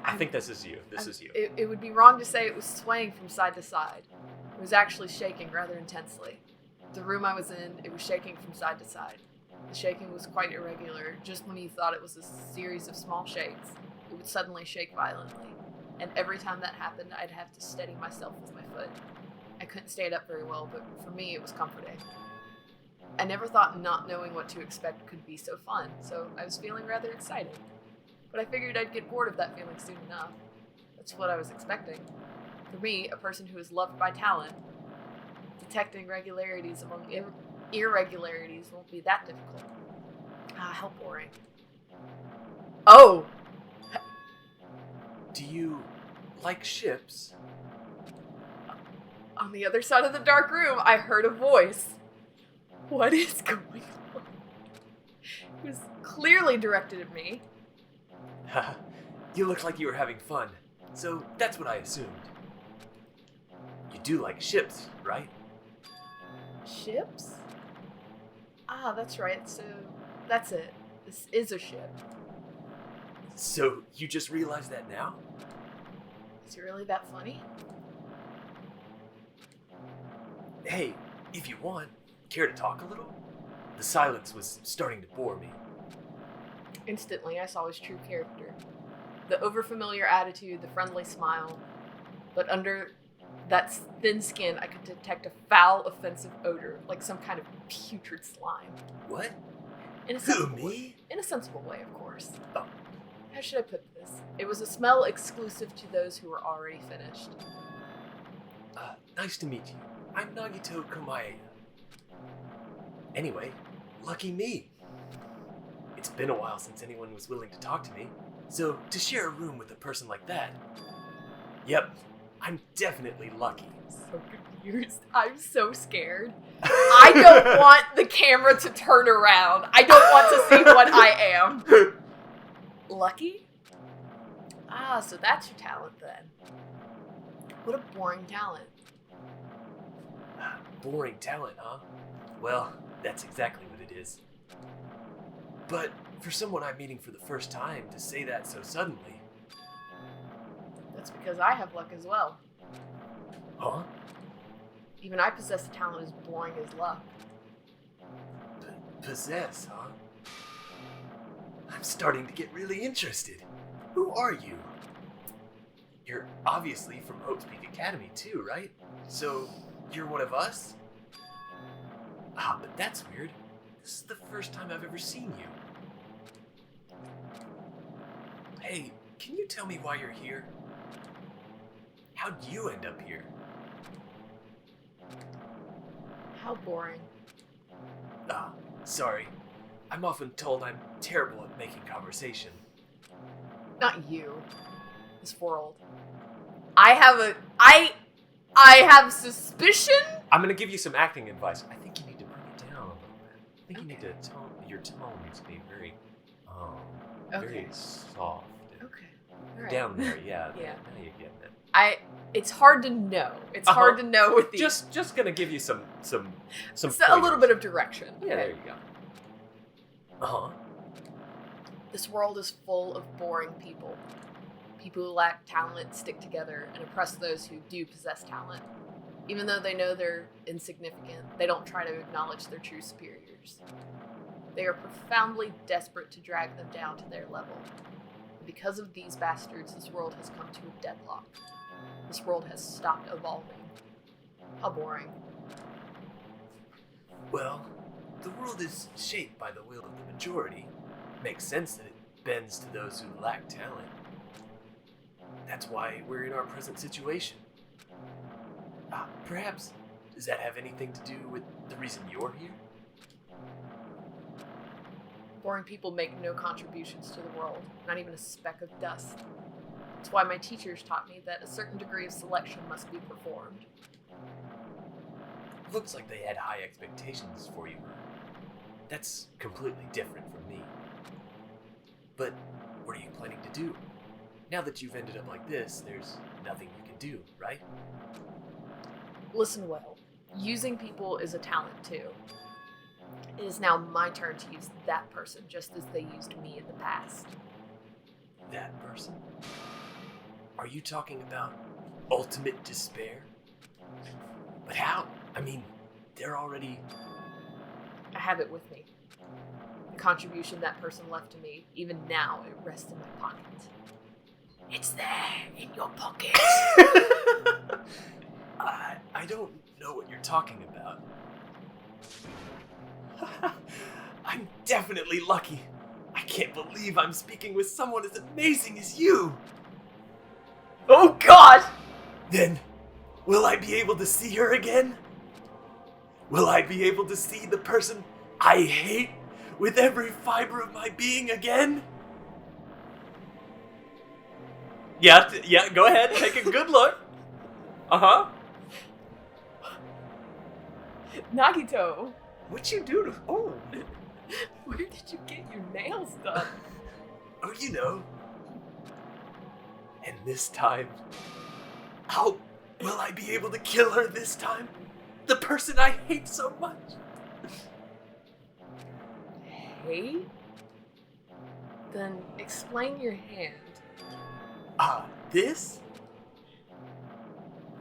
I think this is you. This is you. It would be wrong to say it was swaying from side to side. It was actually shaking rather intensely. The room I was in, it was shaking from side to side. The shaking was quite irregular. Just when you thought it was a series of small shakes, it would suddenly shake violently. And every time that happened, I'd have to steady myself with my foot. I couldn't stay it up very well, but for me, it was comforting. I never thought not knowing what to expect could be so fun, so I was feeling rather excited. But I figured I'd get bored of that feeling soon enough. That's what I was expecting. For me, a person who is loved by talent, detecting regularities among irregularities won't be that difficult. How boring. Oh! Do you like ships? On the other side of the dark room, I heard a voice. What is going on? It was clearly directed at me. You looked like you were having fun, so that's what I assumed. You do like ships, right? Ships? That's right, so that's it. This is a ship. So you just realized that now? Is it really that funny? Hey, if you want, care to talk a little? The silence was starting to bore me. Instantly, I saw his true character. The overfamiliar attitude, the friendly smile. But under that thin skin, I could detect a foul, offensive odor, like some kind of putrid slime. What? In a Who, sensible me? way. In a sensible way, of course. Oh. How should I put this? It was a smell exclusive to those who were already finished. Nice to meet you. I'm Nagito Komae. Anyway, lucky me. It's been a while since anyone was willing to talk to me, so to share a room with a person like that... Yep, I'm definitely lucky. So confused. I'm so scared. I don't want the camera to turn around. I don't want to see what I am. Lucky? So that's your talent then. What a boring talent. Boring talent, huh? Well, that's exactly what it is. But for someone I'm meeting for the first time to say that so suddenly... That's because I have luck as well. Huh? Even I possess a talent as boring as luck. Possess, huh? I'm starting to get really interested. Who are you? You're obviously from Hope's Peak Academy too, right? So, you're one of us? But that's weird. This is the first time I've ever seen you. Hey, can you tell me why you're here? How'd you end up here? How boring. Sorry. I'm often told I'm terrible at making conversation. Not you. This world. I have suspicion? I'm gonna give you some acting advice. I think you need to bring it down a little bit. I think you need to tone, your tone needs to be very, very soft. Okay. All right. Down there, yeah. Yeah. Now you're getting it. It's hard to know. It's hard to know with these. Just gonna give you some So a little bit of direction. Yeah, there you go. This world is full of boring people. People who lack talent stick together and oppress those who do possess talent. Even though they know they're insignificant, they don't try to acknowledge their true superiors. They are profoundly desperate to drag them down to their level. And because of these bastards, this world has come to a deadlock. This world has stopped evolving. How boring. Well, the world is shaped by the will of the majority. Makes sense that it bends to those who lack talent. That's why we're in our present situation. Perhaps, does that have anything to do with the reason you're here? Boring people make no contributions to the world, not even a speck of dust. That's why my teachers taught me that a certain degree of selection must be performed. Looks like they had high expectations for you. That's completely different from me. But what are you planning to do? Now that you've ended up like this, there's nothing you can do, right? Listen well, using people is a talent too. It is now my turn to use that person just as they used me in the past. That person? Are you talking about ultimate despair? But how? I mean, they're already... I have it with me. The contribution that person left to me, even now, it rests in my pocket. It's there, in your pocket. I don't know what you're talking about. I'm definitely lucky. I can't believe I'm speaking with someone as amazing as you. Oh God! Then, will I be able to see her again? Will I be able to see the person I hate with every fiber of my being again? Yeah, go ahead. Take a good look. Uh-huh. Nagito, What you do to... Oh. where did you get your nails done? Oh, you know. And this time... How will I be able to kill her this time? The person I hate so much. Hate? Then explain your hand. This?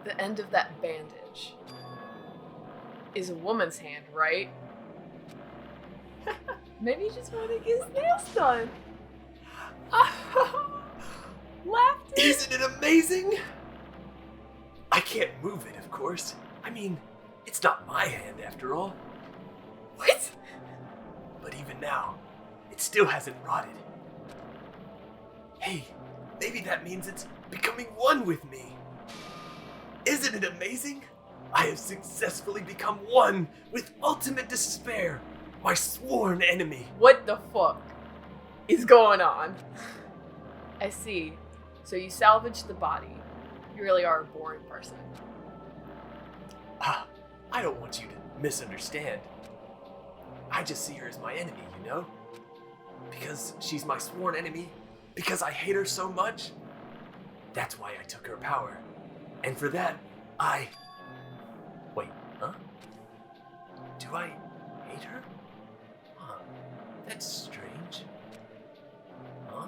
The end of that bandage is a woman's hand, right? Maybe you just want to get his nails done. Laughter. Isn't it amazing? I can't move it, of course. I mean, it's not my hand after all. What? But even now, it still hasn't rotted. Hey, maybe that means it's becoming one with me. Isn't it amazing? I have successfully become one with ultimate despair, my sworn enemy. What the fuck is going on? I see. So you salvaged the body. You really are a boring person. I don't want you to misunderstand. I just see her as my enemy, you know? Because she's my sworn enemy, because I hate her so much. That's why I took her power. And for that, Wait, huh? Do I hate her? Huh. That's strange. Huh?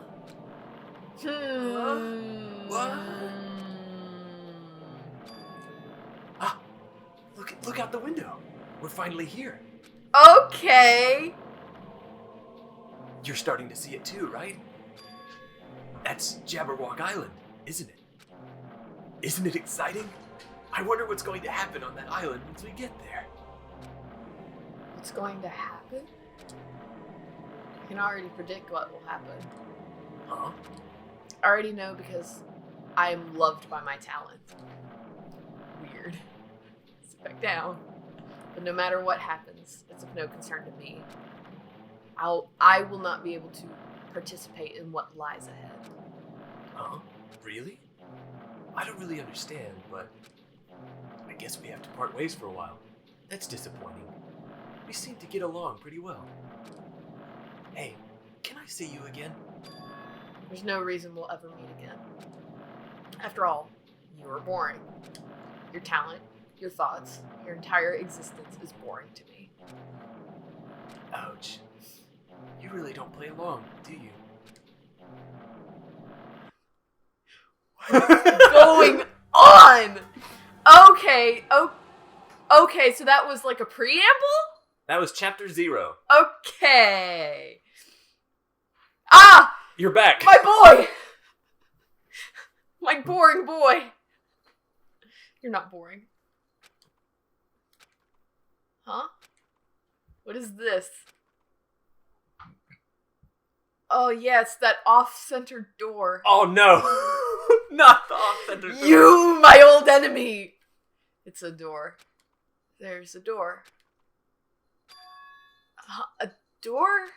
What? Look out the window. We're finally here. Okay. You're starting to see it too, right? That's Jabberwock Island, isn't it? Isn't it exciting? I wonder what's going to happen on that island once we get there. What's going to happen? I can already predict what will happen. Huh? I already know because I am loved by my talent. Weird. Sit back down. But no matter what happens, it's of no concern to me. I will not be able to participate in what lies ahead. Huh? Really? I don't really understand, but I guess we have to part ways for a while. That's disappointing. We seem to get along pretty well. Hey, can I see you again? There's no reason we'll ever meet again. After all, you are boring. Your talent, your thoughts, your entire existence is boring to me. Ouch. You really don't play along, do you? What's going on? Okay, so that was like a preamble? That was chapter 0. Okay. Ah! You're back. My boy! My boring boy. You're not boring. Huh? What is this? Oh, yeah, it's that off-center door. Oh no! Not the off-center door. You, my old enemy! It's a door. There's a door. A door?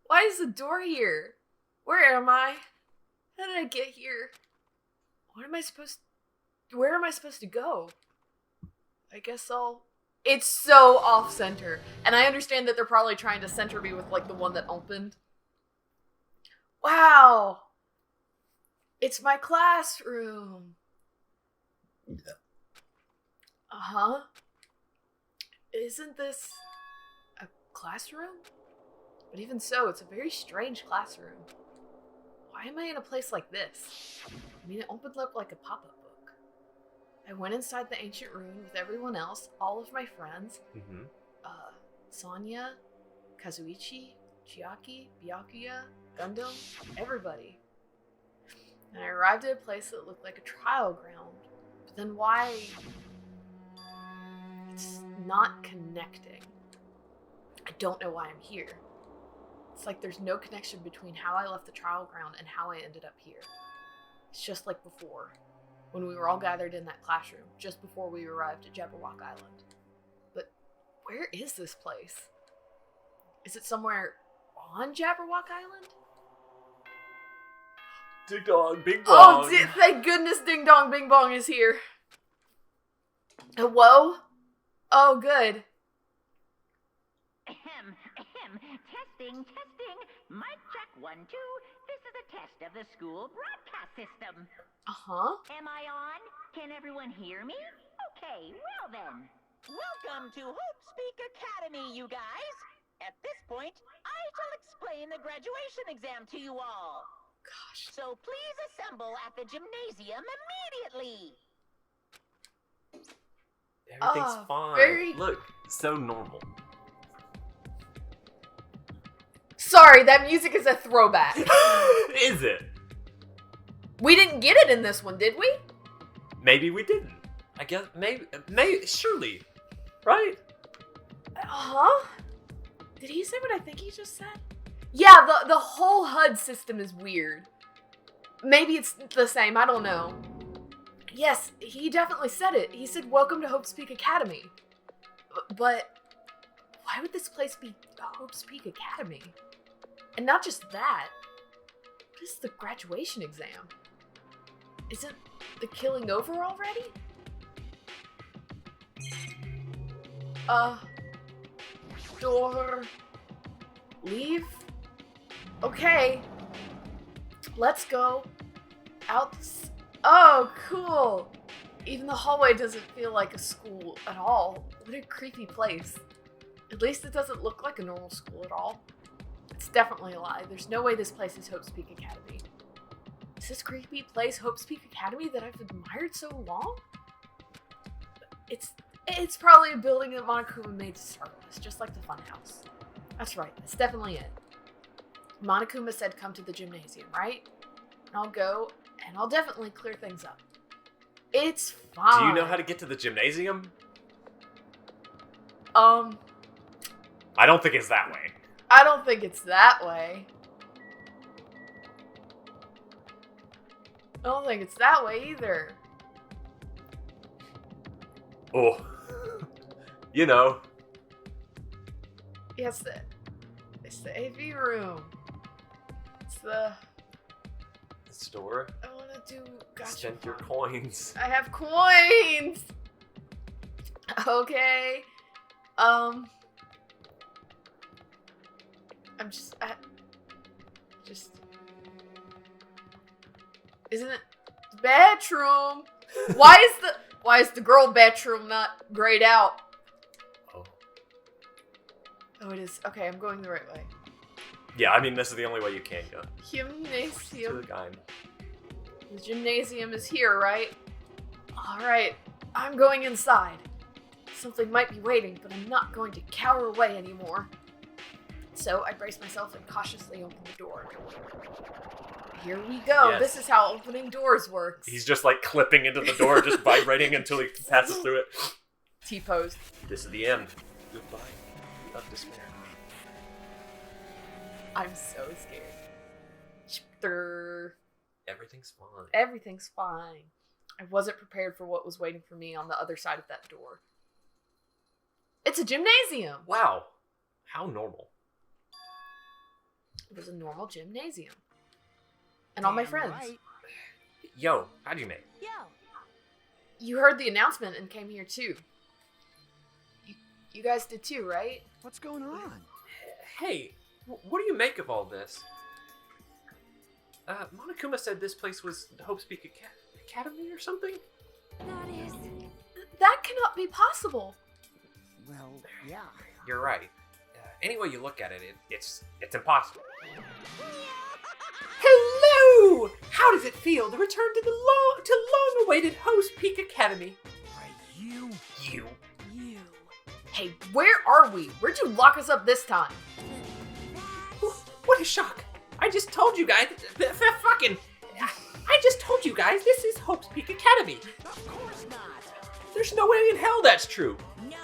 Why is the door here? Where am I? How did I get here? Where am I supposed to go? I guess It's so off-center. And I understand that they're probably trying to center me with, like, the one that opened. Wow! It's my classroom. Uh-huh. Isn't this a classroom? But even so, it's a very strange classroom. Why am I in a place like this? I mean, it opened up like a pop-up book. I went inside the ancient room with everyone else, all of my friends. Mm-hmm. Sonya, Kazuichi, Chiaki, Byakuya, Gundam, everybody. And I arrived at a place that looked like a trial ground. But then why? It's not connecting. I don't know why I'm here. It's like there's no connection between how I left the trial ground and how I ended up here. It's just like before, when we were all gathered in that classroom, just before we arrived at Jabberwock Island. But where is this place? Is it somewhere on Jabberwock Island? Ding dong, bing bong. Oh, thank goodness Ding Dong Bing Bong is here. Hello? Oh, good. Ahem, ahem. Testing. Mic check 1, 2. This is a test of the school broadcast system. Uh-huh. Am I on? Can everyone hear me? Okay, well then. Welcome to Hope Speak Academy, you guys. At this point, I shall explain the graduation exam to you all. Gosh. So please assemble at the gymnasium immediately. Everything's fine. very- Look, so normal. Sorry, that music is a throwback. Is it? We didn't get it in this one, did we? Maybe we didn't. I guess maybe surely, right? Uh-huh. Did he say what I think he just said? Yeah, the whole HUD system is weird. Maybe it's the same, I don't know. Yes, he definitely said it. He said, welcome to Hope Speak Academy. But why would this place be Hope Speak Academy? And not just that. What is the graduation exam? Isn't the killing over already? Door. Leave? Okay. Let's go. Out. Oh, cool. Even the hallway doesn't feel like a school at all. What a creepy place. At least it doesn't look like a normal school at all. It's definitely a lie. There's no way this place is Hope Speak Academy. Is this creepy place Hope Speak Academy that I've admired so long? It's probably a building that Monokuma made to start with, just like the funhouse. That's right, that's definitely it. Monokuma said come to the gymnasium, right? And I'll go, and I'll definitely clear things up. It's fine. Do you know how to get to the gymnasium? I don't think it's that way. I don't think it's that way. I don't think it's that way either. Oh. You know. Yeah, it's the AV room. It's the store. I wanna do gotcha. Spend your coins. I have coins! Okay. I'm just isn't it the bedroom? Why is the girl bedroom not grayed out? Oh, it is. Okay, I'm going the right way. Yeah, I mean, this is the only way you can go. To Gymnasium. the guy. The gymnasium is here, right? Alright, I'm going inside. Something might be waiting, but I'm not going to cower away anymore. So I brace myself and cautiously open the door. Here we go. Yes. This is how opening doors works. He's just like clipping into the door, just vibrating until he passes through it. T-posed. This is the end. Goodbye of despair. I'm so scared. Everything's fine. Everything's fine. I wasn't prepared for what was waiting for me on the other side of that door. It's a gymnasium! Wow. How normal. It was a normal gymnasium. And all my friends. Right. Yo, how'd you make? Yo, You heard the announcement and came here too. You guys did too, right? What's going on? Hey, what do you make of all this? Monokuma said this place was Hope's Peak Academy or something? that is... That cannot be possible. Well, yeah. You're right. Any way you look at it, it's impossible. Hello! How does it feel to return to the long-awaited Hope's Peak Academy? Right, you. You. Hey, where are we? Where'd you lock us up this time? What a shock! I just told you guys. I just told you guys this is Hope's Peak Academy. Of course not. There's no way in hell that's true. No.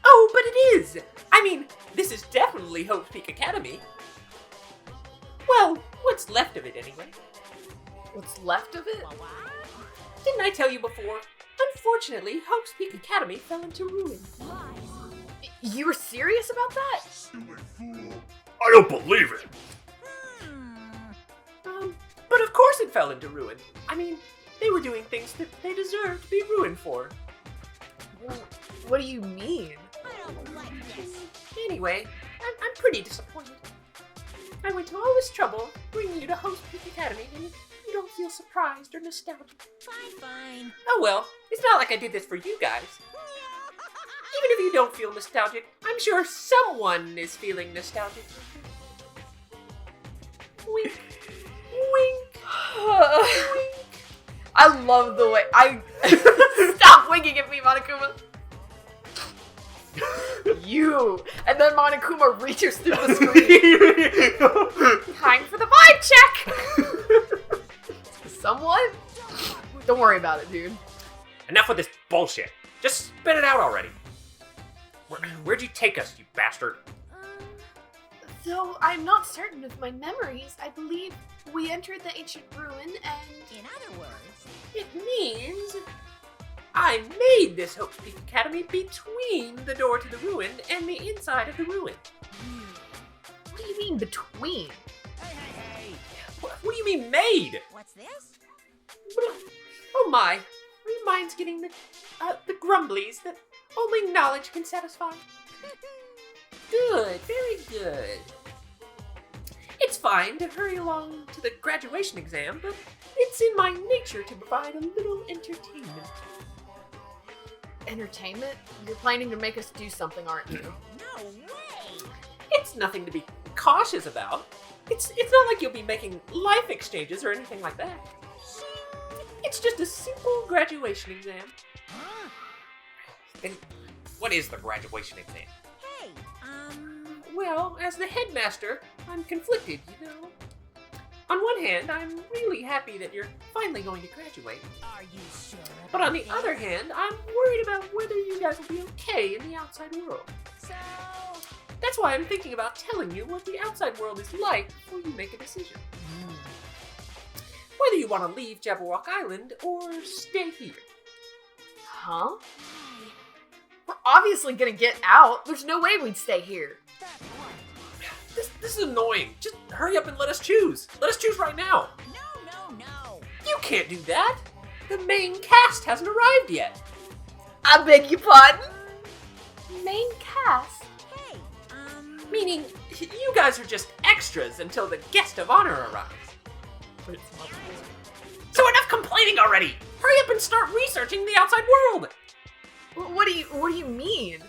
Oh, but it is. I mean, this is definitely Hope's Peak Academy. Well, what's left of it anyway. What's left of it? Didn't I tell you before? Unfortunately, Hope's Peak Academy fell into ruin. You were serious about that? I don't believe it. But of course it fell into ruin. I mean, they were doing things that they deserved to be ruined for. What do you mean? I don't like this. Anyway, I'm pretty disappointed. I went to all this trouble bringing you to Hope's Peak Academy, and you don't feel surprised or nostalgic. Fine. Oh well, it's not like I did this for you guys. Even if you don't feel nostalgic, I'm sure someone is feeling nostalgic. Wink. Wink. Wink. I love the way Stop winking at me, Monokuma. You. And then Monokuma reaches through the screen. Time for the vibe check. Someone? Don't worry about it, dude. Enough with this bullshit. Just spit it out already. Where'd you take us, you bastard? Though I'm not certain of my memories, I believe we entered the ancient ruin and... In other words, It means I made this Hope's Peak Academy between the door to the ruin and the inside of the ruin. What do you mean between? hey. What do you mean made? What's this? Oh my, are your minds getting the grumblies that only knowledge can satisfy? Good, very good. It's fine to hurry along to the graduation exam, but it's in my nature to provide a little entertainment. Entertainment? You're planning to make us do something, aren't you? No way. It's nothing to be cautious about. It's not like you'll be making life exchanges or anything like that. It's just a simple graduation exam. Huh? And what is the graduation exam? Hey, Well, as the headmaster, I'm conflicted, you know. On one hand, I'm really happy that you're finally going to graduate. are you sure? But on the about other this? hand, I'm worried about whether you guys will be okay in the outside world. So, That's why I'm thinking about telling you what the outside world is like before you make a decision. Whether you want to leave Jabberwock Island or stay here. Huh? We're obviously gonna get out. There's no way we'd stay here. that's right. This is annoying. Just hurry up and let us choose. Let us choose right now. No. You can't do that. The main cast hasn't arrived yet. I beg your pardon? Main cast? Hey, Meaning, you guys are just extras until the guest of honor arrives. So enough complaining already! Hurry up and start researching the outside world! What do you mean?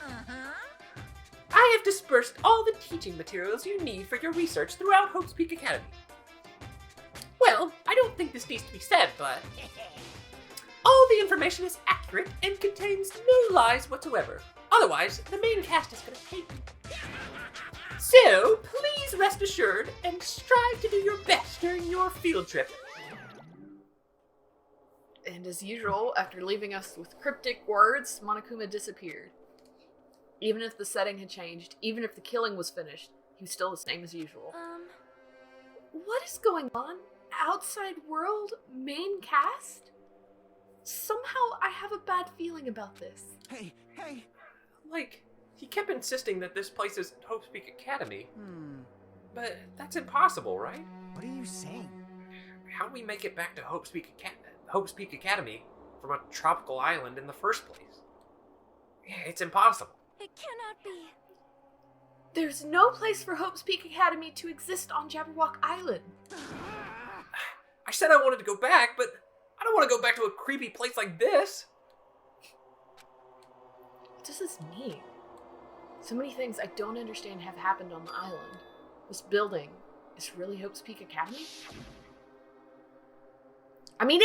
I have dispersed all the teaching materials you need for your research throughout Hope's Peak Academy. Well, I don't think this needs to be said, but all the information is accurate and contains no lies whatsoever. Otherwise, the main cast is going to hate you. So, please rest assured and strive to do your best during your field trip. And as usual, after leaving us with cryptic words, Monokuma disappeared. Even if the setting had changed, even if the killing was finished, he was still the same as usual. What is going on? Outside world? Main cast? Somehow I have a bad feeling about this. Hey! Like, he kept insisting that this place is Hope's Peak Academy. Hmm. But that's impossible, right? What are you saying? How do we make it back to Hope's Peak Academy from a tropical island in the first place? Yeah, it's impossible. It cannot be. There's no place for Hope's Peak Academy to exist on Jabberwock Island. I said I wanted to go back, but I don't want to go back to a creepy place like this. What does this mean? So many things I don't understand have happened on the island. This building is really Hope's Peak Academy? I mean,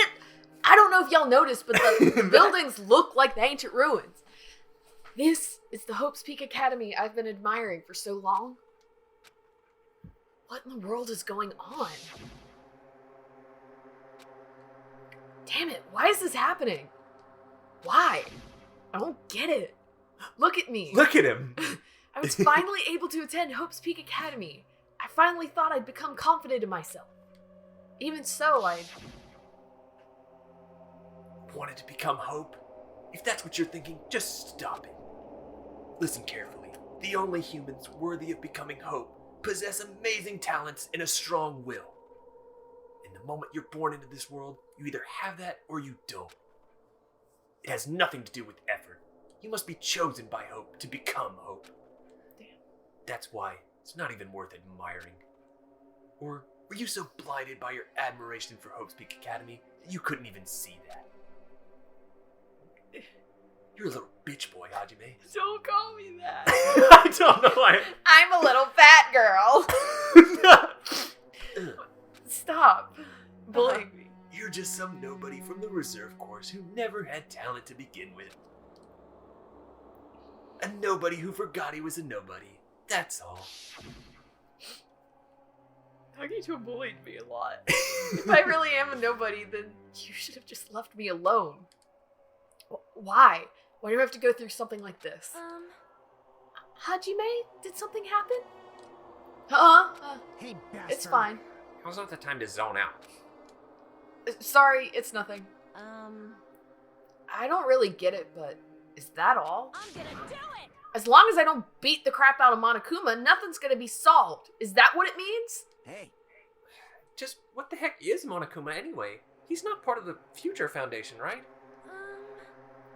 I don't know if y'all noticed, but the buildings look like the ancient ruins. This is the Hope's Peak Academy I've been admiring for so long. What in the world is going on? Damn it, why is this happening? Why? I don't get it. Look at me. Look at him. I was finally able to attend Hope's Peak Academy. I finally thought I'd become confident in myself. Even so, I Wanted to become Hope? If that's what you're thinking, just stop it. Listen carefully. The only humans worthy of becoming Hope possess amazing talents and a strong will. And the moment you're born into this world, you either have that or you don't. It has nothing to do with effort. You must be chosen by Hope to become Hope. Damn. That's why it's not even worth admiring. Or were you so blinded by your admiration for Hope's Peak Academy that you couldn't even see that? You're a little bitch boy, Hajime. don't call me that. I don't know why. I'm a little fat girl. Stop bullying me. You're just some nobody from the reserve course who never had talent to begin with. A nobody who forgot he was a nobody. That's all. Nagito bullied me a lot. If I really am a nobody, then you should have just left me alone. Why? Why do I have to go through something like this? Hajime, did something happen? Hey, bastard. It's fine. Now's not the time to zone out. Sorry, it's nothing. I don't really get it, but is that all? I'm gonna do it! As long as I don't beat the crap out of Monokuma, nothing's gonna be solved. Is that what it means? Hey, Just what the heck is Monokuma anyway? He's not part of the Future Foundation, right?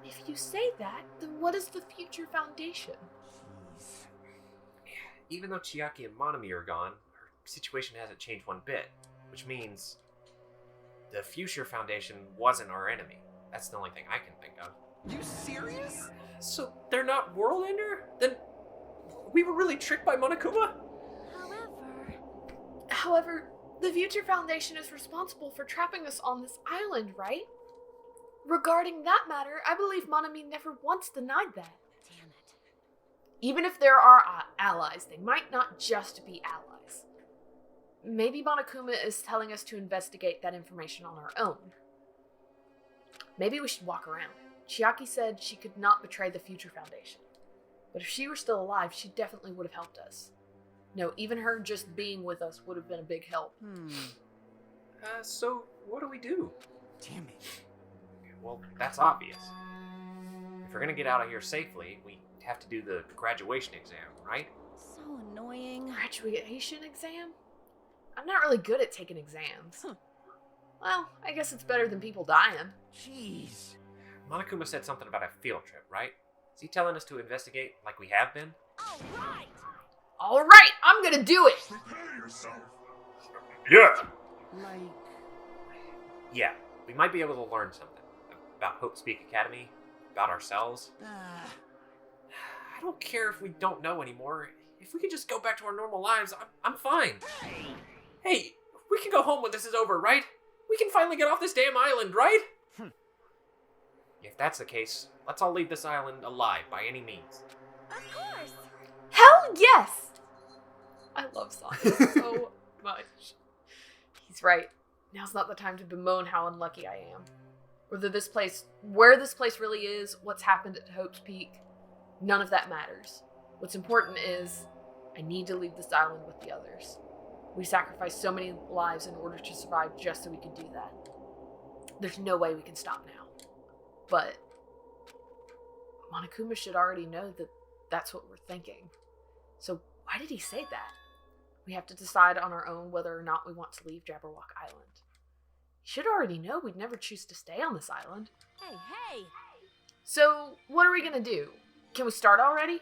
If you say that, then what is the Future Foundation? jeez. Even though Chiaki and Monami are gone, her situation hasn't changed one bit, which means the Future Foundation wasn't our enemy. That's the only thing I can think of. You serious? So they're not World Ender? Then we were really tricked by Monokuma? However, the Future Foundation is responsible for trapping us on this island, right? Regarding that matter, I believe Monami never once denied that. Damn it. Even if there are allies, they might not just be allies. Maybe Monokuma is telling us to investigate that information on our own. Maybe we should walk around. Chiaki said she could not betray the Future Foundation. But if she were still alive, she definitely would have helped us. No, even her just being with us would have been a big help. So what do we do? Damn it. Well, that's obvious. If we're gonna get out of here safely, we have to do the graduation exam, right? So annoying. Graduation exam? I'm not really good at taking exams. Well, I guess it's better than people dying. Jeez. Monokuma said something about a field trip, right? Is he telling us to investigate like we have been? Alright! Alright, I'm gonna do it! Prepare yourself. Yeah! Like, Yeah, we might be able to learn something about Hope's Peak Academy, about ourselves. I don't care if we don't know anymore. If we could just go back to our normal lives, I'm fine. Hey, we can go home when this is over, right? We can finally get off this damn island, right? If that's the case, let's all leave this island alive by any means. Of course! Hell yes! I love Sonic so much. He's right. Now's not the time to bemoan how unlucky I am. Where this place really is, what's happened at Hope's Peak, none of that matters. What's important is, I need to leave this island with the others. We sacrificed so many lives in order to survive just so we could do that. There's no way we can stop now. But Monokuma should already know that that's what we're thinking. So why did he say that? We have to decide on our own whether or not we want to leave Jabberwock Island. He should already know we'd never choose to stay on this island. Hey, hey! So what are we gonna do? Can we start already?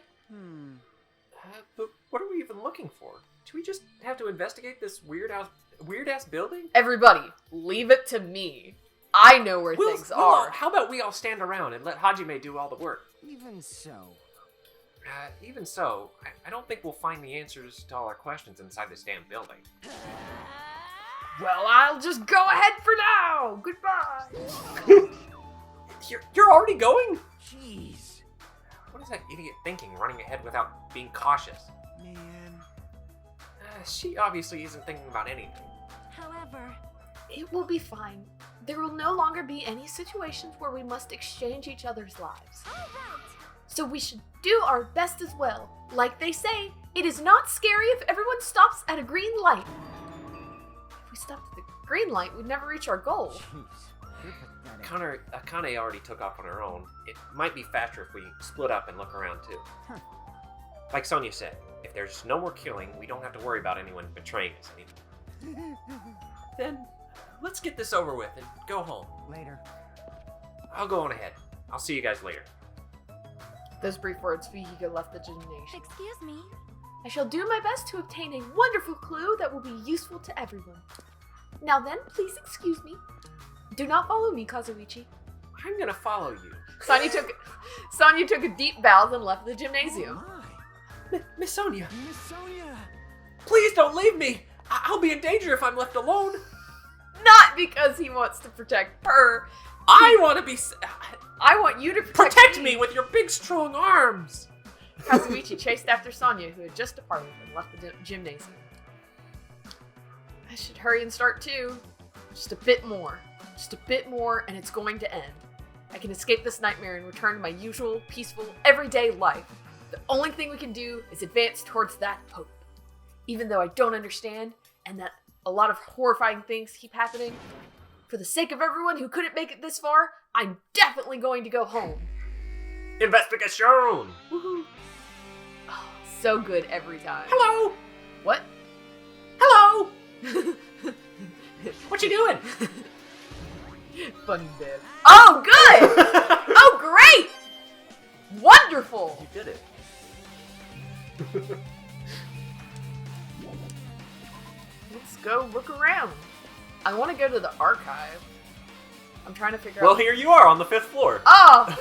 But what are we even looking for? Do we just have to investigate this weird-ass building? Everybody, leave it to me. I know where things are. How about we all stand around and let Hajime do all the work? Even so. Even so, I don't think we'll find the answers to all our questions inside this damn building. Well, I'll just go ahead for now. Goodbye. You're already going? Jeez. What is that idiot thinking, running ahead without being cautious? Man. She obviously isn't thinking about anything. However, It will be fine. There will no longer be any situations where we must exchange each other's lives. alright! So we should do our best as well. Like they say, it is not scary if everyone stops at a green light. If we stopped at the green light, we'd never reach our goal. Jeez. You're pathetic. Akane already took off on her own. It might be faster if we split up and look around too. Huh. Like Sonia said, if there's no more killing, we don't have to worry about anyone betraying us anymore. Then, let's get this over with and go home. Later. I'll go on ahead. I'll see you guys later. Those brief words, Fujiko left the gymnasium. Excuse me? I shall do my best to obtain a wonderful clue that will be useful to everyone. Now then, please excuse me. Do not follow me, Kazuichi. I'm gonna follow you. Sonia took a deep bow and left the gymnasium. Oh my. Miss Sonia, Miss Sonia. please don't leave me! I'll be in danger if I'm left alone. Not because he wants to protect her. I want to be... I want you to Protect me with your big, strong arms! Kazuichi chased after Sonia, who had just departed and left the gymnasium. I should hurry and start too. Just a bit more. Just a bit more, and it's going to end. I can escape this nightmare and return to my usual, peaceful, everyday life. The only thing we can do is advance towards that hope. Even though I don't understand, and that a lot of horrifying things keep happening, for the sake of everyone who couldn't make it this far, I'm definitely going to go home. Investigation! Woohoo! Oh, so good every time. Hello! What? Hello! What you doing? Funny bit. Oh, good! Oh, great! Wonderful! You did it. Let's go look around. I want to go to the archive. I'm trying to figure Well, out... here you are on the 5th floor. Oh!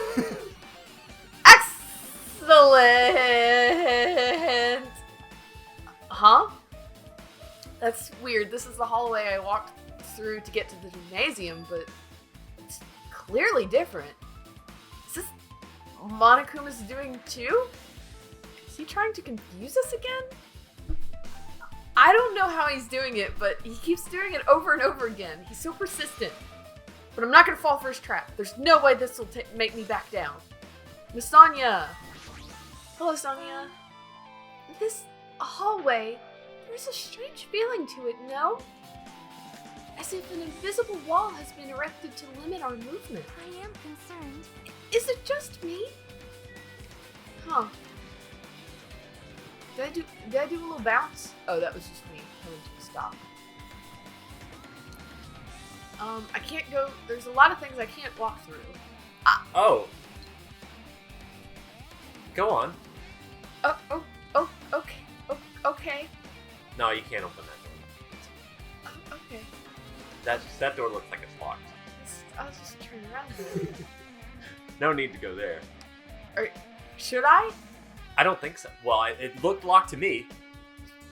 Excellent! Huh? That's weird. This is the hallway I walked through to get to the gymnasium, but it's clearly different. Is this Monokuma's doing too? Is he trying to confuse us again? I don't know how he's doing it, but he keeps doing it over and over again. He's so persistent. But I'm not gonna fall for his trap. There's no way this will make me back down. Miss Sonia! Hello, Sonia. This hallway, there's a strange feeling to it, no? As if an invisible wall has been erected to limit our movement. I am concerned. Is it just me? Huh. Did I do a little bounce? Oh, that was just me coming to a stop. I can't go. There's a lot of things I can't walk through. Oh. Go on. Okay. No, you can't open that door. Okay. That door looks like it's locked. I'll just turn around. No need to go there. Should I? I don't think so. Well, it looked locked to me.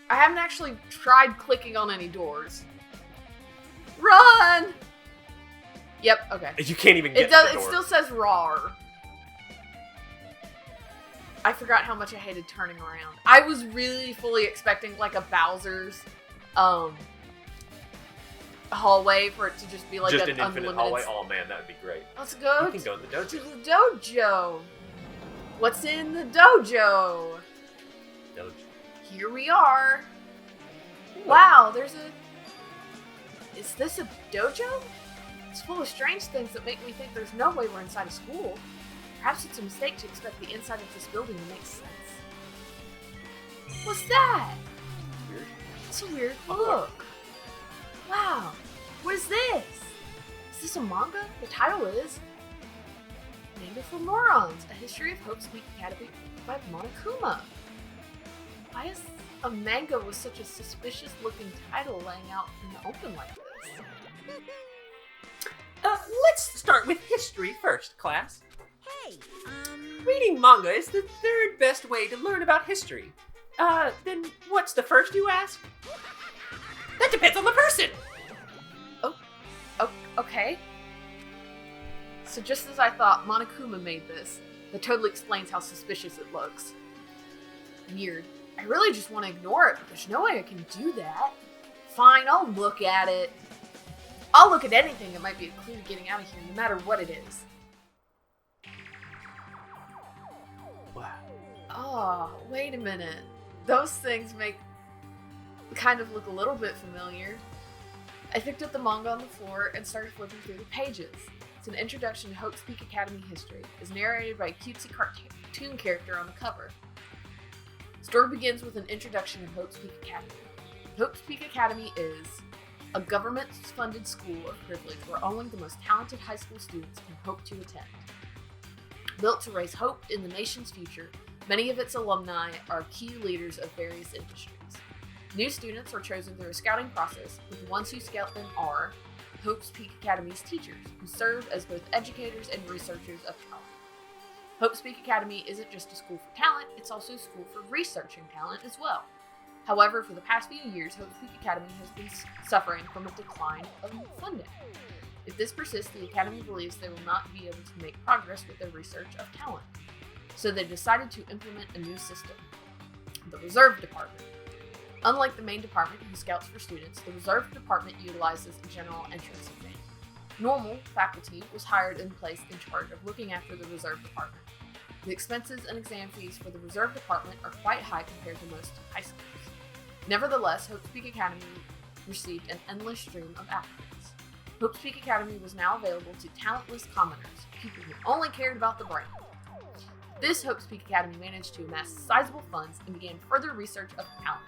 I haven't actually tried clicking on any doors. Run! Yep, okay. You can't even get It does. to the It door. still says RAR. I forgot how much I hated turning around. I was really fully expecting like a Bowser's hallway for it to just be like just an an infinite unlimited. hallway. Oh man, that would be great. Let's go You can go in the to dojo. the dojo. What's in the dojo? Dojo. Here we are. Wow, is this a dojo? It's full of strange things that make me think there's no way we're inside a school. Perhaps it's a mistake to expect the inside of this building to make sense. What's that? Weird. It's a weird look. Wow, what is this? Is this a manga? The title is Manga for Morons, A History of Hope's Peak Academy by Monokuma. Why is a manga with such a suspicious looking title laying out in the open like this? Let's start with history first, class. Hey, Reading manga is the third best way to learn about history. Then what's the first, you ask? That depends on the person! Okay. So just as I thought, Monokuma made this. That totally explains how suspicious it looks. Weird. I really just want to ignore it, but there's no way I can do that. Fine, I'll look at it. I'll look at anything that might be a clue to getting out of here, no matter what it is. Wow. Oh, wait a minute. Those things kind of look a little bit familiar. I picked up the manga on the floor and started flipping through the pages. It's an introduction to Hope's Peak Academy history. It's narrated by a cutesy cartoon character on the cover. The story begins with an introduction to Hope's Peak Academy. Hope's Peak Academy is a government-funded school of privilege where only the most talented high school students can hope to attend. Built to raise hope in the nation's future, many of its alumni are key leaders of various industries. New students are chosen through a scouting process, with the ones who scout them are Hope's Peak Academy's teachers, who serve as both educators and researchers of talent. Hope's Peak Academy isn't just a school for talent, it's also a school for researching talent as well. However, for the past few years, Hope's Peak Academy has been suffering from a decline of funding. If this persists, the Academy believes they will not be able to make progress with their research of talent. So they decided to implement a new system, the Reserve Department. Unlike the main department, who scouts for students, the Reserve Department utilizes a general entrance exam. Normal faculty was hired and placed in charge of looking after the Reserve Department. The expenses and exam fees for the Reserve Department are quite high compared to most high schools. Nevertheless, Hope's Peak Academy received an endless stream of applicants. Hope's Peak Academy was now available to talentless commoners, people who only cared about the brain. This Hope's Peak Academy managed to amass sizable funds and began further research of talent.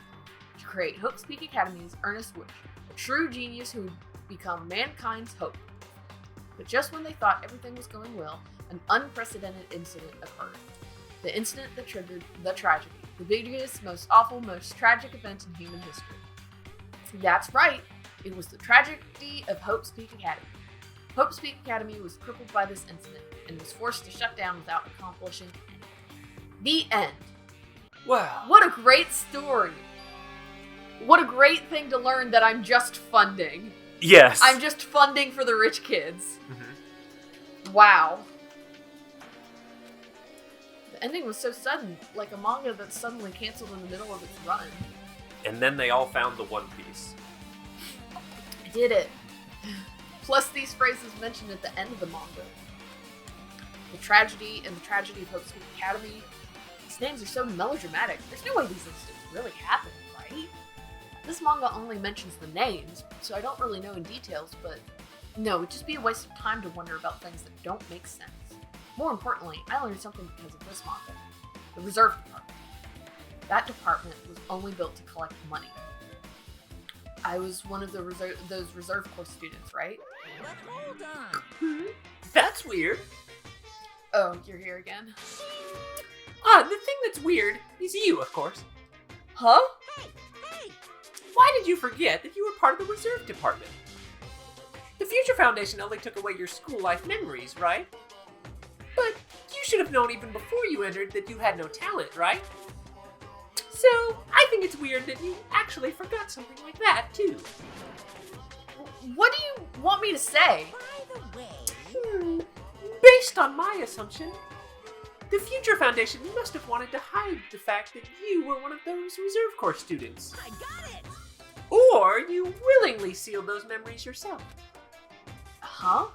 To create Hope's Peak Academy's Ernest Wish, a true genius who would become mankind's hope. But just when they thought everything was going well, an unprecedented incident occurred. The incident that triggered the tragedy, the biggest, most awful, most tragic event in human history. That's right, it was the tragedy of Hope's Peak Academy. Hope's Peak Academy was crippled by this incident and was forced to shut down without accomplishing anything. The end. Wow. What a great story. What a great thing to learn that I'm just funding. Yes. I'm just funding for the rich kids. Mm-hmm. Wow. The ending was so sudden, like a manga that's suddenly canceled in the middle of its run. And then they all found the One Piece. I did it. Plus these phrases mentioned at the end of the manga. The tragedy and the tragedy of Hope's Peak Academy. These names are so melodramatic. There's no way these incidents really happened, right? This manga only mentions the names, so I don't really know in details, but no, it'd just be a waste of time to wonder about things that don't make sense. More importantly, I learned something because of this manga. The Reserve Department. That department was only built to collect money. I was one of those Reserve Corps students, right? but hold on. That's weird. Oh, you're here again? The thing that's weird is you, of course. Huh? Hey! Why did you forget that you were part of the Reserve Department? The Future Foundation only took away your school life memories, right? But you should have known even before you entered that you had no talent, right? So, I think it's weird that you actually forgot something like that, too. What do you want me to say? By the way, Based on my assumption, the Future Foundation must have wanted to hide the fact that you were one of those Reserve Corps students. I got it! Or you willingly sealed those memories yourself. Huh?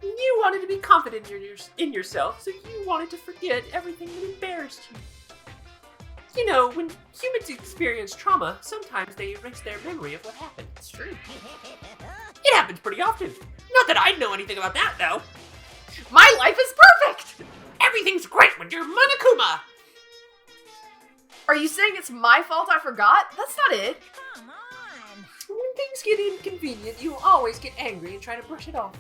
You wanted to be confident in yourself, so you wanted to forget everything that embarrassed you. You know, when humans experience trauma, sometimes they erase their memory of what happened. It's true. It happens pretty often. Not that I know anything about that, though. My life is perfect! Everything's great when you're Monokuma! Are you saying it's my fault I forgot? That's not it. Come on. When things get inconvenient, you always get angry and try to brush it off.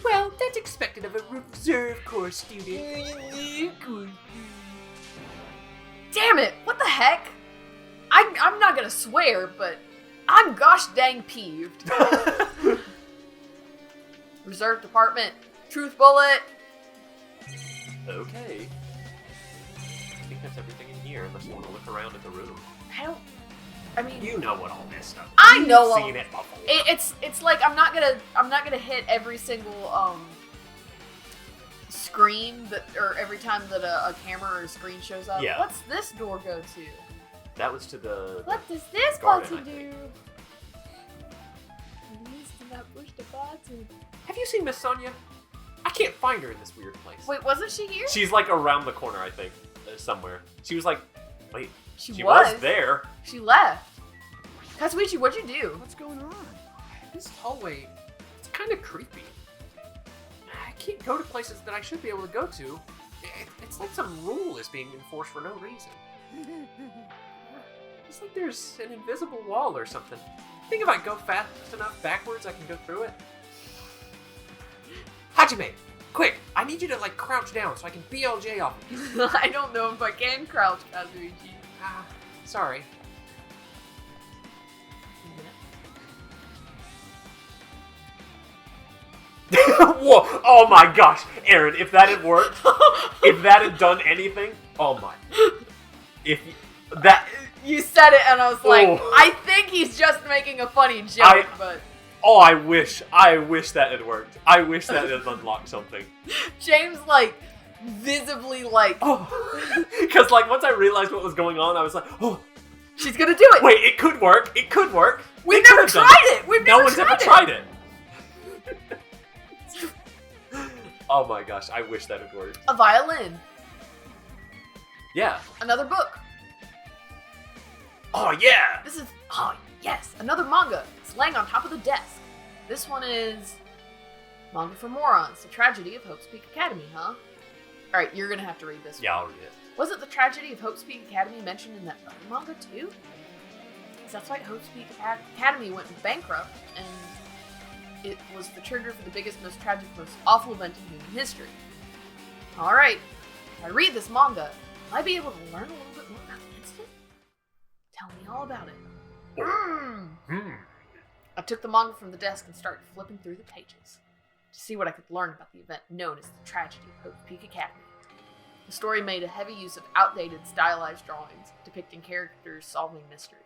Well, that's expected of a reserve corps student. Damn it! What the heck? I'm not gonna swear, but I'm gosh dang peeved. Reserve department. Truth bullet. Okay. I think that's everything in here, unless you want to look around at the room. I mean, You know what all this stuff. I know You've all- seen it before. it's like I'm not gonna hit every single screen or every time that a camera or a screen shows up. Yeah. What's this door go to? That was to the. What does this garden, button I think. do? Please do not push the button. Have you seen Miss Sonia? I can't find her in this weird place. Wait, wasn't she here? She's like around the corner, I think, somewhere. She was like, wait, She was there. She left. Katsuichi, what'd you do? What's going on? This hallway, it's kind of creepy. I can't go to places that I should be able to go to. It's like some rule is being enforced for no reason. It's like there's an invisible wall or something. I think if I go fast enough backwards, I can go through it. Hajime, quick! I need you to like crouch down so I can BLJ off of you. I don't know if I can crouch, Katsuichi. Sorry. Whoa! Oh my gosh, Aaron! If that had worked, if that had done anything, oh my! If that, You said it, and I was like, Oh. I think he's just making a funny joke, but oh, I wish that had worked. I wish that had unlocked something. James like visibly like Oh, because like once I realized what was going on, I was like, oh, she's gonna do it. wait, it could work. It could work. We've They never could've done tried it. We've No never one's ever tried it. tried it. Oh my gosh, I wish that had worked. A violin. Yeah. Another book. Oh yeah. This is yes, another manga. It's laying on top of the desk. This one is Manga for Morons: The Tragedy of Hope's Peak Academy, huh? All right, you're gonna have to read this. Yeah, one. I'll read it. Wasn't the tragedy of Hope's Peak Academy mentioned in that other manga too? Because that's why Hope's Peak Academy went bankrupt, and it was the trigger for the biggest, most tragic, most awful event in human history. All right, if I read this manga, will I be able to learn a little bit more about the incident? Tell me all about it. I took the manga from the desk and started flipping through the pages to see what I could learn about the event known as the tragedy of Hope's Peak Academy. The story made a heavy use of outdated, stylized drawings depicting characters solving mysteries.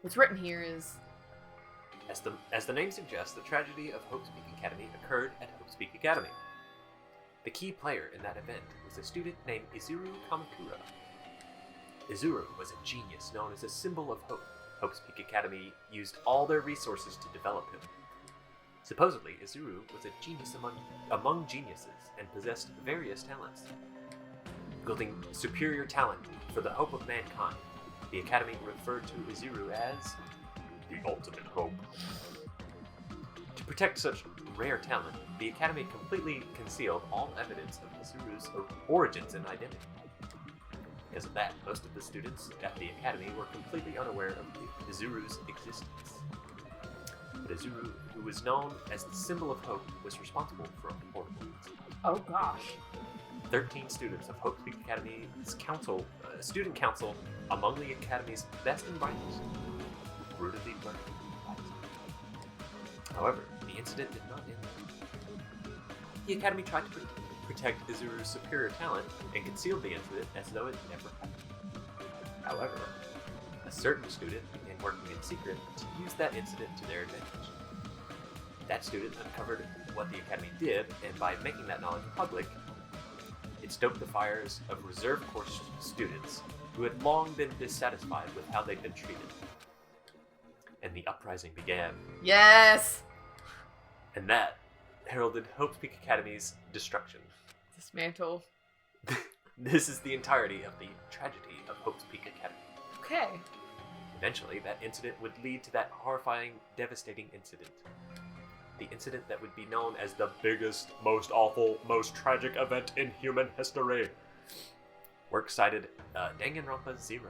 What's written here is, As the name suggests, the tragedy of Hope's Peak Academy occurred at Hope's Peak Academy. The key player in that event was a student named Izuru Kamakura. Izuru was a genius known as a symbol of hope. Hope's Peak Academy used all their resources to develop him. Supposedly, Izuru was a genius among geniuses and possessed various talents. Wielding superior talent for the hope of mankind, the Academy referred to Izuru as the ultimate hope. To protect such rare talent, the Academy completely concealed all evidence of Izuru's origins and identity. Because of that, most of the students at the Academy were completely unaware of Izuru's existence. But Izuru, who was known as the symbol of hope, was responsible for a horrible incident. oh gosh. 13 students of Hope's Peak Academy's student council, among the Academy's best and brightest, brutally murdered by Izuru. However, the incident did not end there. The Academy tried to protect Izuru's superior talent and concealed the incident as though it never happened. However, a certain student began working in secret to use that incident to their advantage. That student uncovered what the Academy did, and by making that knowledge public, it stoked the fires of reserve course students who had long been dissatisfied with how they'd been treated. And the uprising began, Yes. and that heralded Hope's Peak Academy's destruction. Dismantle. This is the entirety of the tragedy of Hope's Peak Academy. Okay. Eventually, that incident would lead to that horrifying, devastating incident. The incident that would be known as the biggest, most awful, most tragic event in human history. Works cited Danganronpa 0.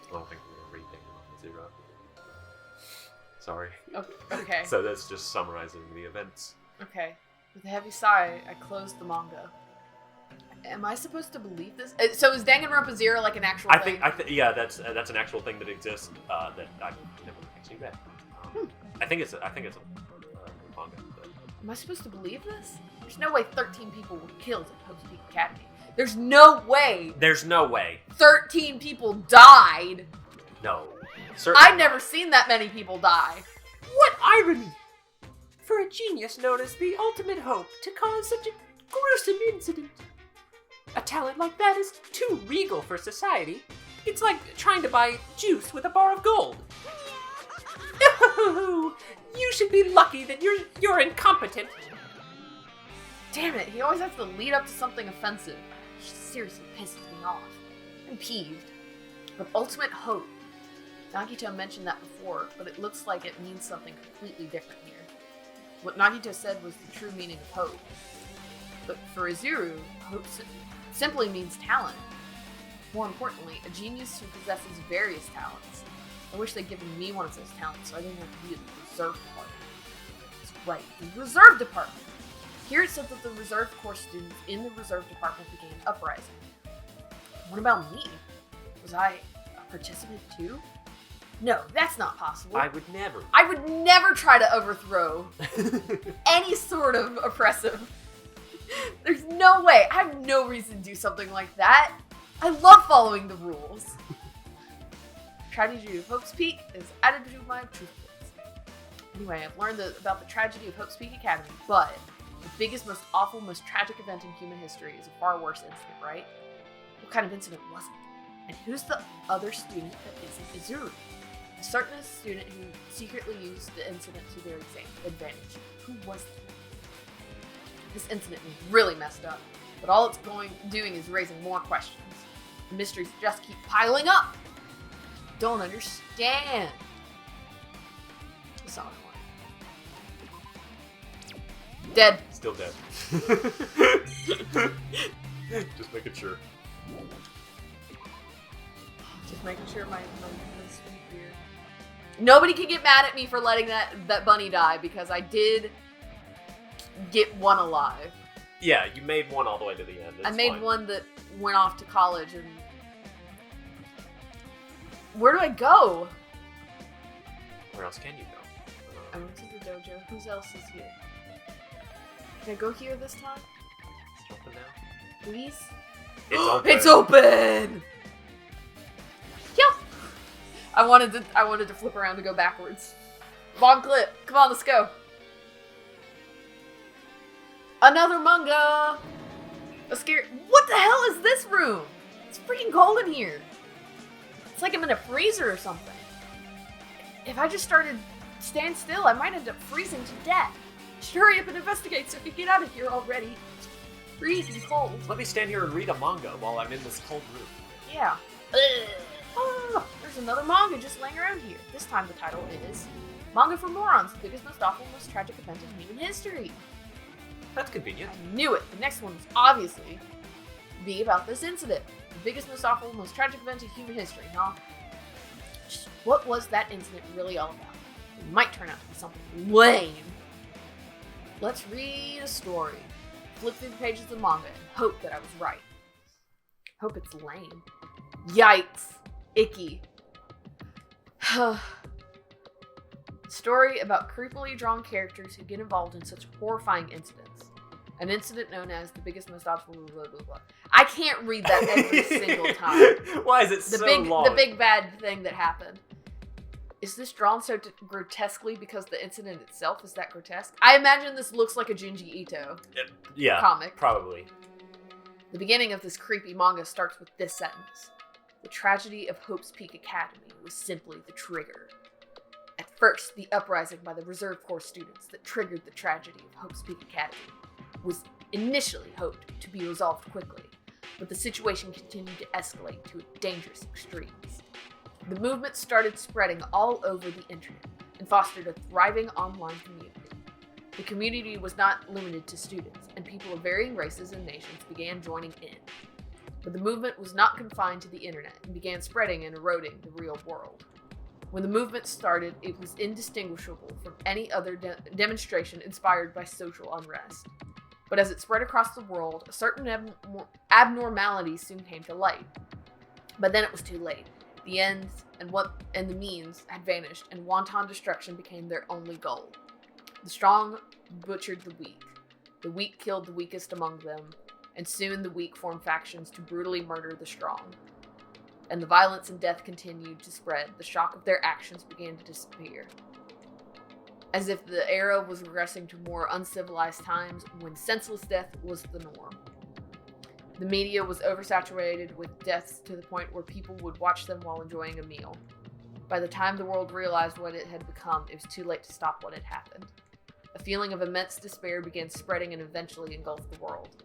I don't think we're going to read Danganronpa 0. Sorry. Okay. So that's just summarizing the events. Okay. With a heavy sigh, I closed the manga. Am I supposed to believe this? So is Danganronpa 0 like an actual thing? Yeah, that's an actual thing that exists that I've never actually read. I think it's a manga. But... Am I supposed to believe this? There's no way 13 people were killed at Hope's Peak Academy. There's no way There's no way. 13 people died. No. Certainly I've never seen that many people die. What irony! For a genius known as the ultimate hope to cause such a gruesome incident. A talent like that is too regal for society. It's like trying to buy juice with a bar of gold. You should be lucky that you're incompetent. Damn it, he always has to lead up to something offensive. Which seriously pisses me off. I'm peeved. But ultimate hope. Nagito mentioned that before, but it looks like it means something completely different here. What Nagito said was the true meaning of hope. But for Izuru, hope simply means talent. More importantly, a genius who possesses various talents. I wish they'd given me one of those talents so I didn't have to be in the reserve department. That's right, the reserve department! Here it said that the reserve corps students in the reserve department began an uprising. What about me? Was I a participant too? No, that's not possible. I would never. I would never try to overthrow any sort of oppressive. There's no way. I have no reason to do something like that. I love following the rules. Tragedy of Hope's Peak is added to my truth books. Anyway, I've learned about the tragedy of Hope's Peak Academy, but the biggest, most awful, most tragic event in human history is a far worse incident, right? What kind of incident was it? And who's the other student that isn't Izuru? A certain student who secretly used the incident to their advantage. Who was that? This incident was really messed up, but all it's doing is raising more questions. The mysteries just keep piling up. Don't understand. That's all I want. Dead. Still dead. Just making sure. Just making sure my sweet beer. Nobody can get mad at me for letting that bunny die because I did get one alive. Yeah, you made one all the way to the end. I made fine. one that went off to college and... Where do I go? Where else can you go? I went to the dojo. Who else is here? Can I go here this time? It's open now. Please? It's open. It's open! Yeah! I wanted to flip around to go backwards. Long clip. Come on, let's go. Another manga! A scary... What the hell is this room? It's freaking cold in here. It's like I'm in a freezer or something. If I just stand still, I might end up freezing to death. Should hurry up and investigate so we can get out of here already. It's freezing cold. Let me stand here and read a manga while I'm in this cold room. Yeah. Oh, there's another manga just laying around here. This time the title is Manga for Morons, the biggest, most awful, most tragic event in human history. That's convenient. I knew it. The next one was obviously be about this incident. The biggest, most awful, most tragic event in human history, huh? Just what was that incident really all about? It might turn out to be something lame. Let's read a story. Flip through the pages of the manga and hope that I was right. Hope it's lame. Yikes. Icky. Story about creepily drawn characters who get involved in such horrifying incidents. An incident known as the biggest, most awful, blah, blah, blah. I can't read that every single time. Why is it long? The big bad thing that happened. Is this drawn so grotesquely because the incident itself is that grotesque? I imagine this looks like a Junji Ito yeah, comic. Probably. The beginning of this creepy manga starts with this sentence. The tragedy of Hope's Peak Academy was simply the trigger. At first, the uprising by the Reserve Corps students that triggered the tragedy of Hope's Peak Academy was initially hoped to be resolved quickly, but the situation continued to escalate to dangerous extremes. The movement started spreading all over the internet and fostered a thriving online community. The community was not limited to students, and people of varying races and nations began joining in. But the movement was not confined to the internet and began spreading and eroding the real world. When the movement started, it was indistinguishable from any other demonstration inspired by social unrest. But as it spread across the world, certain abnormalities soon came to light. But then it was too late. The ends and the means had vanished, and wanton destruction became their only goal. The strong butchered the weak killed the weakest among them, and soon the weak formed factions to brutally murder the strong. And the violence and death continued to spread. The shock of their actions began to disappear. As if the era was regressing to more uncivilized times when senseless death was the norm. The media was oversaturated with deaths to the point where people would watch them while enjoying a meal. By the time the world realized what it had become, it was too late to stop what had happened. A feeling of immense despair began spreading and eventually engulfed the world.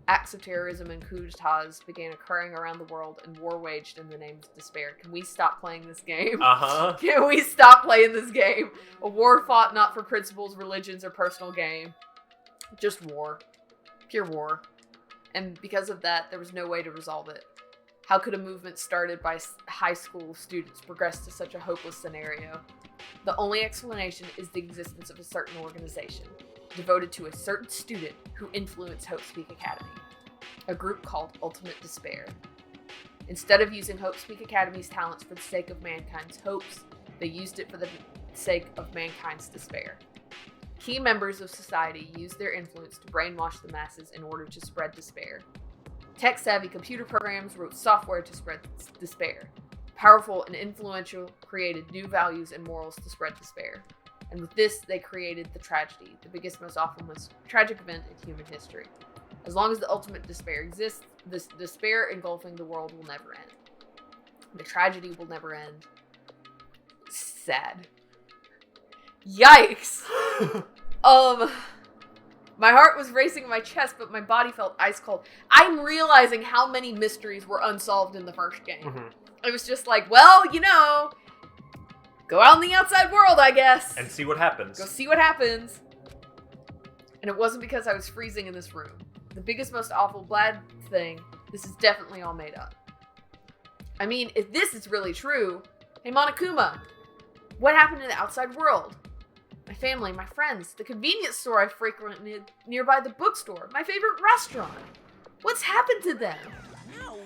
Acts of terrorism and coups d'etats began occurring around the world, and war waged in the name of despair. Can we stop playing this game? Uh-huh. Can we stop playing this game? A war fought not for principles, religions, or personal gain. Just war. Pure war. And because of that, there was no way to resolve it. How could a movement started by high school students progress to such a hopeless scenario? The only explanation is the existence of a certain organization, devoted to a certain student who influenced Hope Speak Academy, a group called Ultimate Despair. Instead of using Hope Speak Academy's talents for the sake of mankind's hopes, they used it for the sake of mankind's despair. Key members of society used their influence to brainwash the masses in order to spread despair. Tech-savvy computer programs wrote software to spread despair. Powerful and influential created new values and morals to spread despair. And with this, they created the tragedy, the biggest, most awful, most tragic event in human history. As long as the ultimate despair exists, this despair engulfing the world will never end. The tragedy will never end. Sad. Yikes! My heart was racing in my chest, but my body felt ice cold. I'm realizing how many mysteries were unsolved in the first game. Mm-hmm. It was just like, well, go out in the outside world, I guess. And see what happens. Go see what happens. And it wasn't because I was freezing in this room. The biggest, most awful, bad thing, this is definitely all made up. I mean, if this is really true, hey Monokuma, what happened in the outside world? My family, my friends, the convenience store I frequented nearby the bookstore, my favorite restaurant. What's happened to them? No way!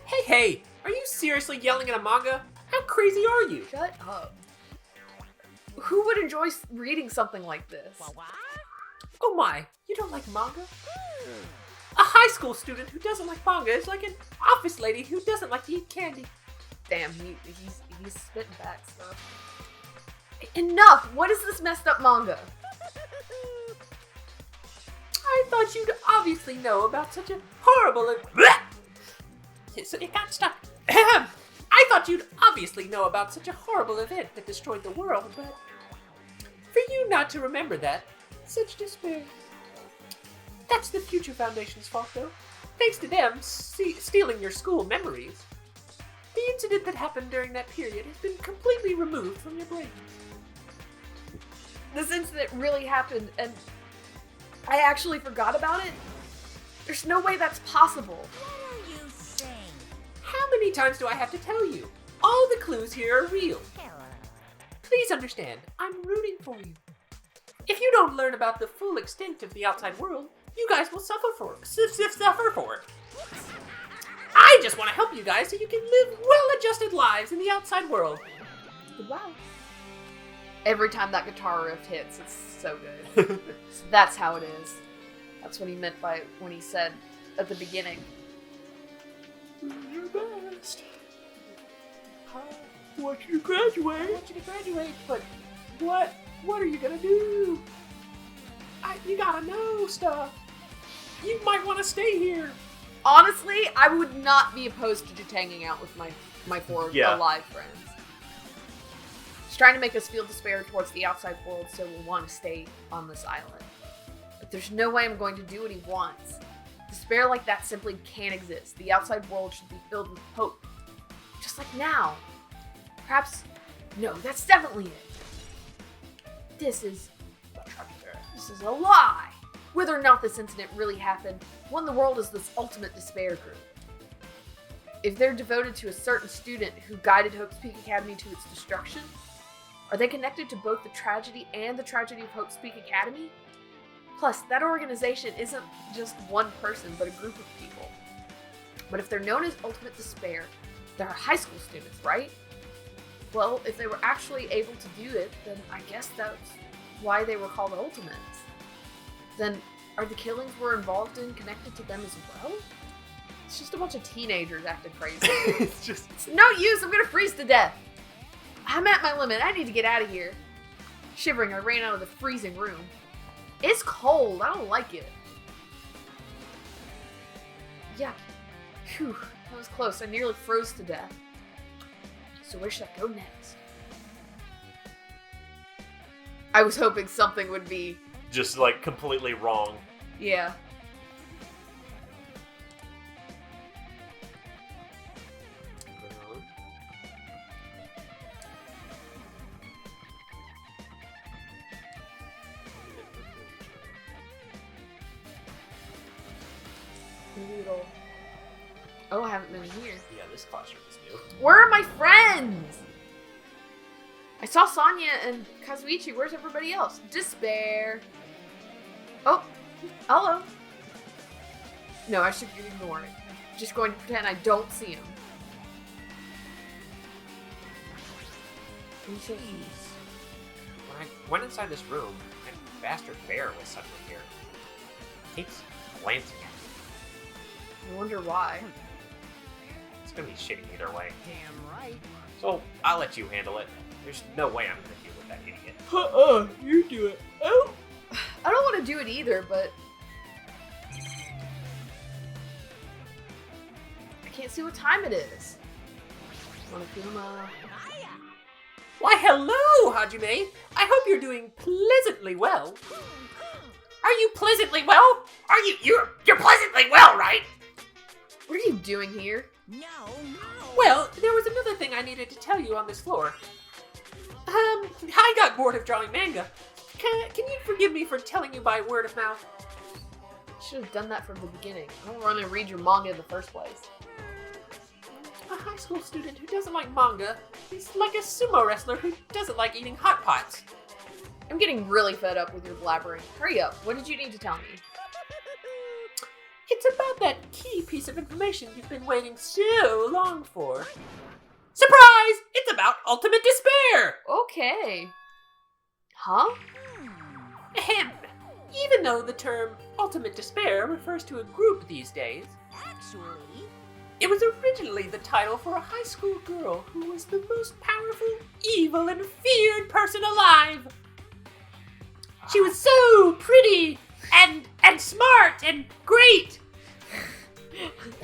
Hey, are you seriously yelling at a manga? How crazy are you? Shut up. Who would enjoy reading something like this? What? Oh my, you don't like manga? A high school student who doesn't like manga is like an office lady who doesn't like to eat candy. Damn, he's spitting back stuff. Enough! What is this messed up manga? I thought you'd obviously know about such a horrible So it got stuck. I thought you'd obviously know about such a horrible event that destroyed the world, but for you not to remember that, such despair. That's the Future Foundation's fault, though. Thanks to them stealing your school memories. The incident that happened during that period has been completely removed from your brains. This incident really happened, and I actually forgot about it? There's no way that's possible. What are you saying? How many times do I have to tell you? All the clues here are real. Please understand, I'm rooting for you. If you don't learn about the full extent of the outside world, you guys will suffer for it. I just want to help you guys so you can live well-adjusted lives in the outside world. Goodbye. Every time that guitar riff hits, it's so good. So that's how it is. That's what he meant by when he said at the beginning. Do your best. I want you to graduate. But what are you gonna do? You gotta know stuff. You might want to stay here. Honestly, I would not be opposed to just hanging out with my four alive friends. He's trying to make us feel despair towards the outside world, so we want to stay on this island. But There's no way I'm going to do what he wants. Despair like that simply can't exist. The outside world should be filled with hope. Just like now. Perhaps... No, that's definitely it. This is a lie. Whether or not this incident really happened, what in the world is this ultimate despair group? If they're devoted to a certain student who guided Hope's Peak Academy to its destruction, are they connected to both the tragedy and the tragedy of Hope's Peak Academy? Plus, that organization isn't just one person, but a group of people. But if they're known as Ultimate Despair, they're high school students, right? Well, if they were actually able to do it, then I guess that's why they were called Ultimates. Then, are the killings we're involved in connected to them as well? It's just a bunch of teenagers acting crazy. It's no use, I'm gonna freeze to death. I'm at my limit, I need to get out of here. Shivering, I ran out of the freezing room. It's cold, I don't like it. Yeah, phew, that was close, I nearly froze to death. So where should I go next? I was hoping something would be... Just, like, completely wrong. Yeah. Maybe it'll... Oh, I haven't been in here. Yeah, this classroom is new. Where are my friends? I saw Sonya and Kazuichi. Where's everybody else? Despair. Oh, hello. No, I should be ignoring. Just going to pretend I don't see him. When I went inside this room, that bastard bear was suddenly here. He keeps glancing at me. I wonder why. It's gonna be shitty either way. Damn right. So, I'll let you handle it. There's no way I'm gonna deal with that idiot. You do it. Oh, I don't want to do it either, but I can't see what time it is. Monokuma. Why, hello, Hajime! I hope you're doing pleasantly well. Are you pleasantly well? You're pleasantly well, right? What are you doing here? No. Well, there was another thing I needed to tell you on this floor. I got bored of drawing manga. Can you forgive me for telling you by word of mouth? Should have done that from the beginning. I don't want to read your manga in the first place. A high school student who doesn't like manga is like a sumo wrestler who doesn't like eating hot pots. I'm getting really fed up with your blabbering. Hurry up. What did you need to tell me? It's about that key piece of information you've been waiting so long for. Surprise! It's about Ultimate Despair! Okay. Huh? Ahem. Even though the term Ultimate Despair refers to a group these days, Actually, it was originally the title for a high school girl who was the most powerful, evil, and feared person alive. She was so pretty and smart and great.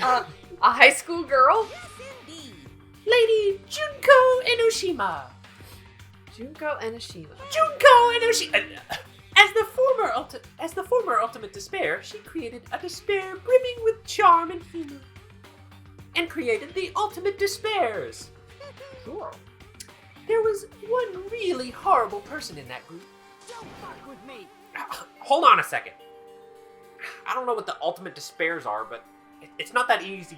A high school girl? yes indeed. Lady Junko Enoshima. Junko Enoshima. Junko Enoshima. As the former Ultimate Despair, she created a despair brimming with charm and humor, and created the Ultimate Despairs. Cool. There was one really horrible person in that group. Don't fuck with me. Hold on a second. I don't know what the Ultimate Despairs are, but it's not that easy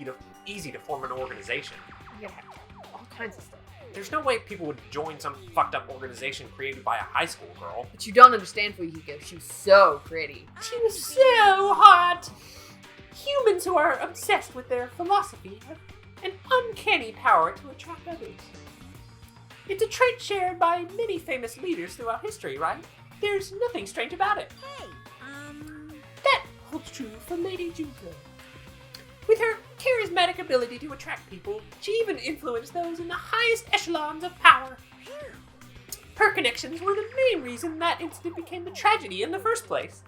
to form an organization. You gotta have all kinds of stuff. There's no way people would join some fucked up organization created by a high school girl. But you don't understand Fuyuhiko. She was so pretty. She was so hot. Humans who are obsessed with their philosophy have an uncanny power to attract others. It's a trait shared by many famous leaders throughout history, right? There's nothing strange about it. Hey, That holds true for Lady Junko. With her charismatic ability to attract people, she even influenced those in the highest echelons of power. Her connections were the main reason that incident became a tragedy in the first place.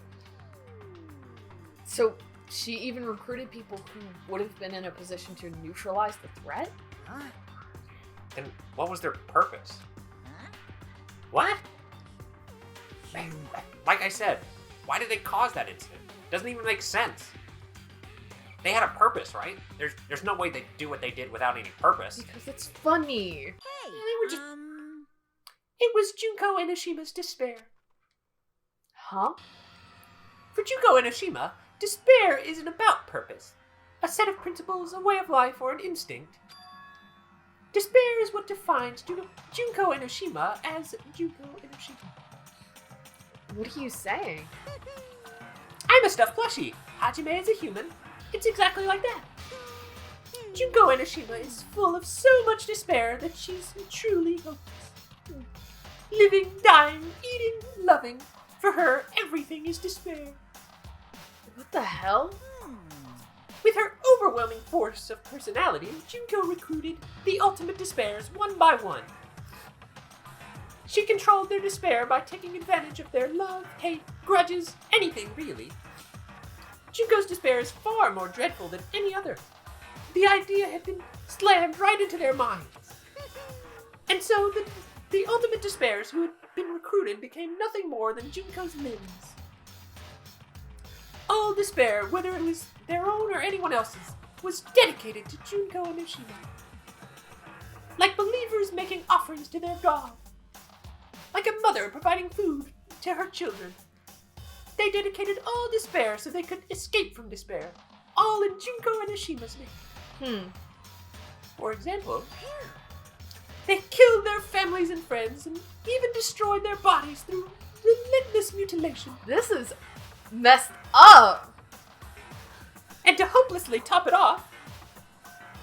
So she even recruited people who would have been in a position to neutralize the threat? huh? And what was their purpose? Huh? What? Like I said, Why did they cause that incident? Doesn't even make sense. They had a purpose, right? There's no way they'd do what they did without any purpose. Because it's funny. Hey, They were just- It was Junko Enoshima's despair. Huh? For Junko Enoshima, despair isn't about purpose. A set of principles, a way of life, or an instinct. Despair is what defines Junko Enoshima as Junko Enoshima. What are you saying? I'm a stuffed plushie. Hajime is a human. It's exactly like that. Junko Enoshima is full of so much despair that she's truly hopeless. Living, dying, eating, loving. For her, everything is despair. What the hell? With her overwhelming force of personality, Junko recruited the ultimate despairs one by one. She controlled their despair by taking advantage of their love, hate, grudges, anything really. Junko's despair is far more dreadful than any other. The idea had been slammed right into their minds. And so the ultimate despairs who had been recruited became nothing more than Junko's limbs. All despair, whether it was their own or anyone else's, was dedicated to Junko Enoshima. Like believers making offerings to their god. Like a mother providing food to her children. They dedicated all despair so they could escape from despair. All in Junko Enoshima's name. For example, they killed their families and friends and even destroyed their bodies through relentless mutilation. This is messed up. And to hopelessly top it off,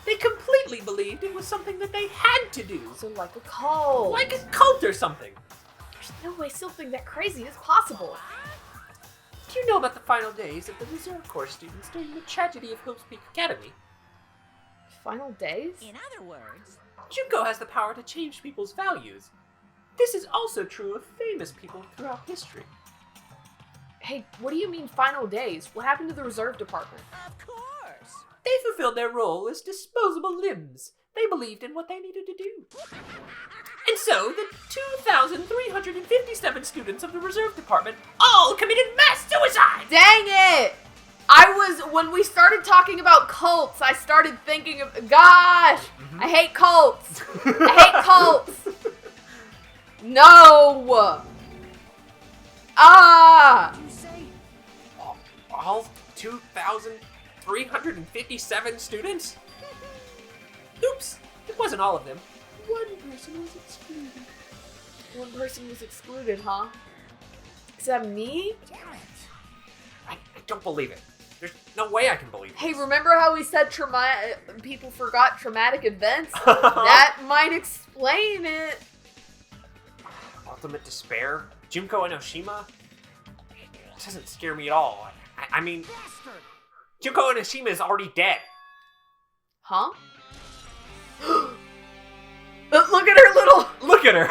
they completely believed it was something that they had to do. So like a cult. Like a cult or something. There's no way something that crazy is possible. Do you know about the final days of the Reserve Corps students during the tragedy of Hope's Peak Academy? Final days? In other words, Junko has the power to change people's values. This is also true of famous people throughout history. Hey, what do you mean final days? What happened to the reserve department? of course. They fulfilled their role as disposable limbs. They believed in what they needed to do. And so, the 2,357 students of the Reserve Department all committed mass suicide! Dang it! When we started talking about cults, I started thinking of, gosh, I hate cults. I hate cults. No. Ah. You say All 2,357 students? Oops, it wasn't all of them. One person was excluded. One person was excluded, huh? Is that me? I don't believe it. There's no way I can believe it. Hey, remember how we said people forgot traumatic events? That might explain it. Ultimate despair? Junko Enoshima? It doesn't scare me at all. I mean, Junko Enoshima is already dead. Huh? Look at her little... Look at her!